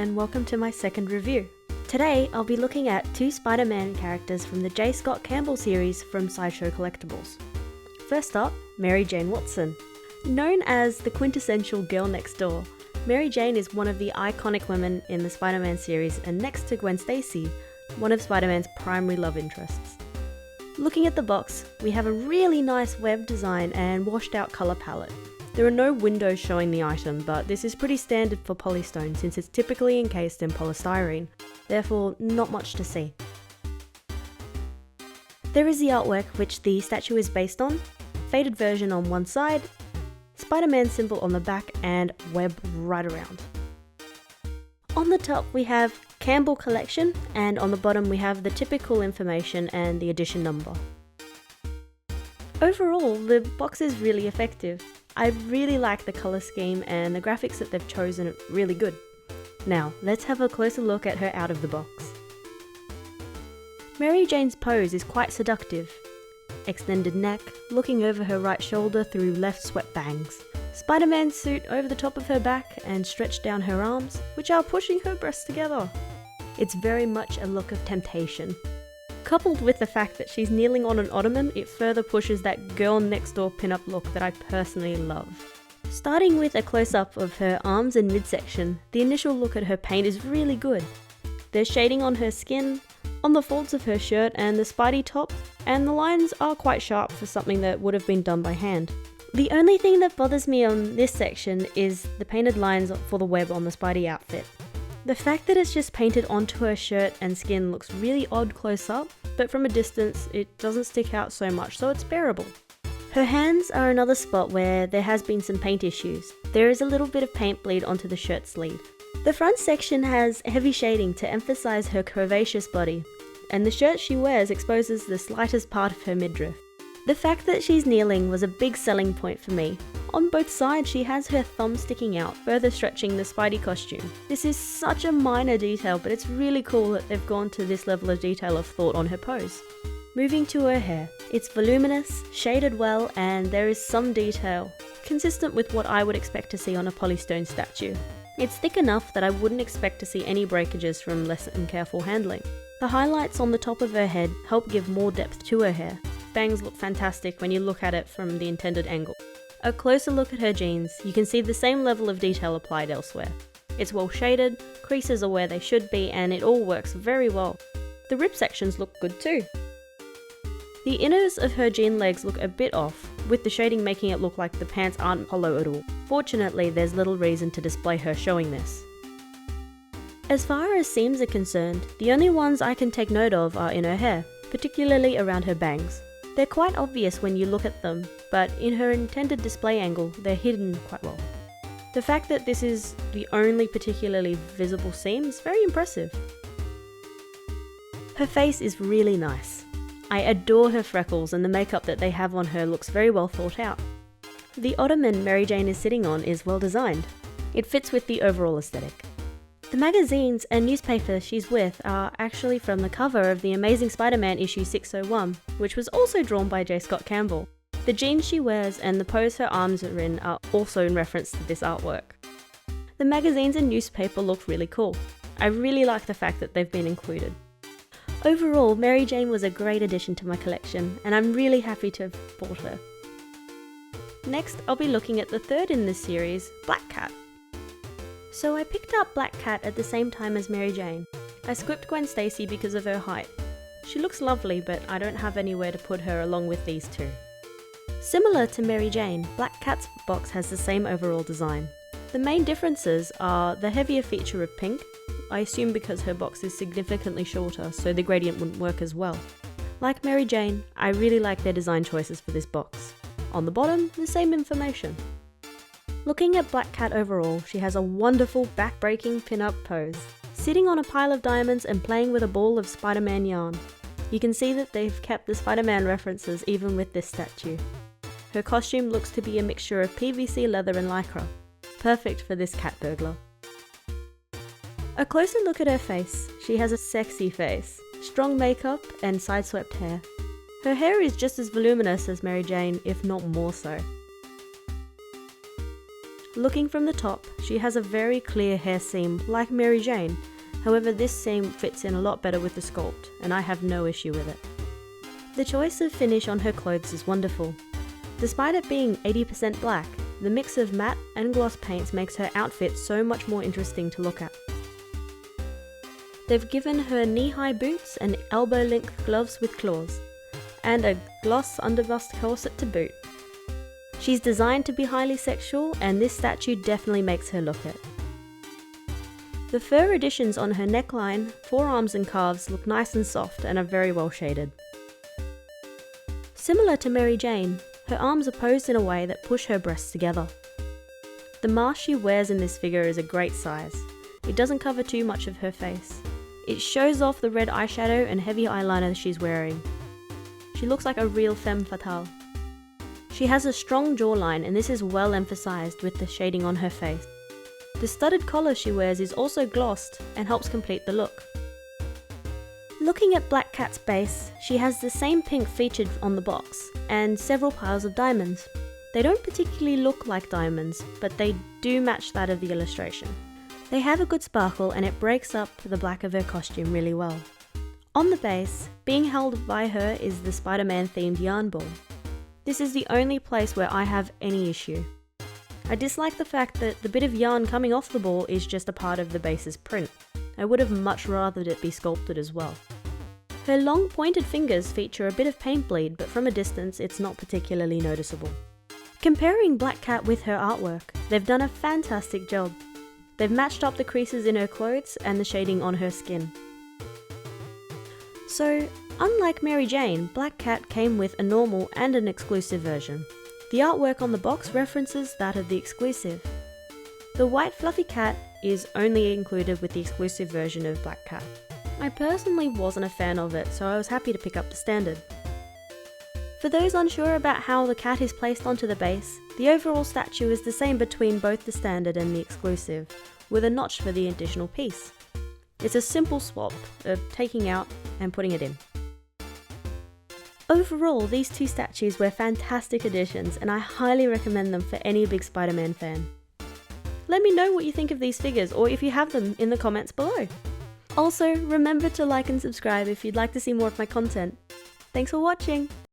and welcome to my second review. Today I'll be looking at two Spider-Man characters from the J. Scott Campbell series from Sideshow Collectibles. First up, Mary Jane Watson. Known as the quintessential girl next door, Mary Jane is one of the iconic women in the Spider-Man series and next to Gwen Stacy, one of Spider-Man's primary love interests. Looking at the box, we have a really nice web design and washed out colour palette. There are no windows showing the item, but this is pretty standard for polystone since it's typically encased in polystyrene, therefore not much to see. There is the artwork which the statue is based on, faded version on one side, Spider-Man symbol on the back and web right around. On the top we have Campbell collection and on the bottom we have the typical information and the edition number. Overall, the box is really effective. I really like the colour scheme and the graphics that they've chosen are really good. Now, let's have a closer look at her out of the box. Mary Jane's pose is quite seductive. Extended neck, looking over her right shoulder through left swept bangs. Spider-Man suit over the top of her back and stretched down her arms, which are pushing her breasts together. It's very much a look of temptation. Coupled with the fact that she's kneeling on an ottoman, it further pushes that girl next door pin-up look that I personally love. Starting with a close-up of her arms and midsection, the initial look at her paint is really good. There's shading on her skin, on the folds of her shirt and the Spidey top, and the lines are quite sharp for something that would have been done by hand. The only thing that bothers me on this section is the painted lines for the web on the Spidey outfit. The fact that it's just painted onto her shirt and skin looks really odd close up, but from a distance it doesn't stick out so much, so it's bearable. Her hands are another spot where there has been some paint issues. There is a little bit of paint bleed onto the shirt sleeve. The front section has heavy shading to emphasize her curvaceous body, and the shirt she wears exposes the slightest part of her midriff. The fact that she's kneeling was a big selling point for me. On both sides she has her thumb sticking out, further stretching the Spidey costume. This is such a minor detail, but it's really cool that they've gone to this level of detail of thought on her pose. Moving to her hair. It's voluminous, shaded well, and there is some detail, consistent with what I would expect to see on a polystone statue. It's thick enough that I wouldn't expect to see any breakages from less than careful handling. The highlights on the top of her head help give more depth to her hair. Bangs look fantastic when you look at it from the intended angle. A closer look at her jeans, you can see the same level of detail applied elsewhere. It's well shaded, creases are where they should be, and it all works very well. The rib sections look good too. The inners of her jean legs look a bit off, with the shading making it look like the pants aren't hollow at all. Fortunately, there's little reason to display her showing this. As far as seams are concerned, the only ones I can take note of are in her hair, particularly around her bangs. They're quite obvious when you look at them, but in her intended display angle, they're hidden quite well. The fact that this is the only particularly visible seam is very impressive. Her face is really nice. I adore her freckles and the makeup that they have on her looks very well thought out. The ottoman Mary Jane is sitting on is well designed. It fits with the overall aesthetic. The magazines and newspaper she's with are actually from the cover of the Amazing Spider-Man issue 601, which was also drawn by J. Scott Campbell. The jeans she wears and the pose her arms are in are also in reference to this artwork. The magazines and newspaper look really cool. I really like the fact that they've been included. Overall, Mary Jane was a great addition to my collection, and I'm really happy to have bought her. Next, I'll be looking at the third in this series, Black Cat. So I picked up Black Cat at the same time as Mary Jane. I skipped Gwen Stacy because of her height. She looks lovely, but I don't have anywhere to put her along with these two. Similar to Mary Jane, Black Cat's box has the same overall design. The main differences are the heavier feature of pink, I assume because her box is significantly shorter, so the gradient wouldn't work as well. Like Mary Jane, I really like their design choices for this box. On the bottom, the same information. Looking at Black Cat overall, she has a wonderful back-breaking pin-up pose, sitting on a pile of diamonds and playing with a ball of Spider-Man yarn. You can see that they've kept the Spider-Man references even with this statue. Her costume looks to be a mixture of PVC leather and lycra, perfect for this cat burglar. A closer look at her face. She has a sexy face, strong makeup and side-swept hair. Her hair is just as voluminous as Mary Jane, if not more so. Looking from the top, she has a very clear hair seam like Mary Jane. However, this seam fits in a lot better with the sculpt, and I have no issue with it. The choice of finish on her clothes is wonderful. Despite it being 80% black, the mix of matte and gloss paints makes her outfit so much more interesting to look at. They've given her knee-high boots and elbow-length gloves with claws, and a gloss underbust corset to boot. She's designed to be highly sexual, and this statue definitely makes her look it. The fur additions on her neckline, forearms and calves look nice and soft and are very well shaded. Similar to Mary Jane, her arms are posed in a way that push her breasts together. The mask she wears in this figure is a great size. It doesn't cover too much of her face. It shows off the red eyeshadow and heavy eyeliner she's wearing. She looks like a real femme fatale. She has a strong jawline, and this is well emphasized with the shading on her face. The studded collar she wears is also glossed and helps complete the look. Looking at Black Cat's base, she has the same pink featured on the box, and several piles of diamonds. They don't particularly look like diamonds, but they do match that of the illustration. They have a good sparkle, and it breaks up the black of her costume really well. On the base, being held by her is the Spider-Man themed yarn ball. This is the only place where I have any issue. I dislike the fact that the bit of yarn coming off the ball is just a part of the base's print. I would have much rathered it be sculpted as well. Her long pointed fingers feature a bit of paint bleed, but from a distance it's not particularly noticeable. Comparing Black Cat with her artwork, they've done a fantastic job. They've matched up the creases in her clothes and the shading on her skin. So, unlike Mary Jane, Black Cat came with a normal and an exclusive version. The artwork on the box references that of the exclusive. The white fluffy cat is only included with the exclusive version of Black Cat. I personally wasn't a fan of it, so I was happy to pick up the standard. For those unsure about how the cat is placed onto the base, the overall statue is the same between both the standard and the exclusive, with a notch for the additional piece. It's a simple swap of taking out and putting it in. Overall, these two statues were fantastic additions, and I highly recommend them for any big Spider-Man fan. Let me know what you think of these figures, or if you have them, in the comments below. Also, remember to like and subscribe if you'd like to see more of my content. Thanks for watching!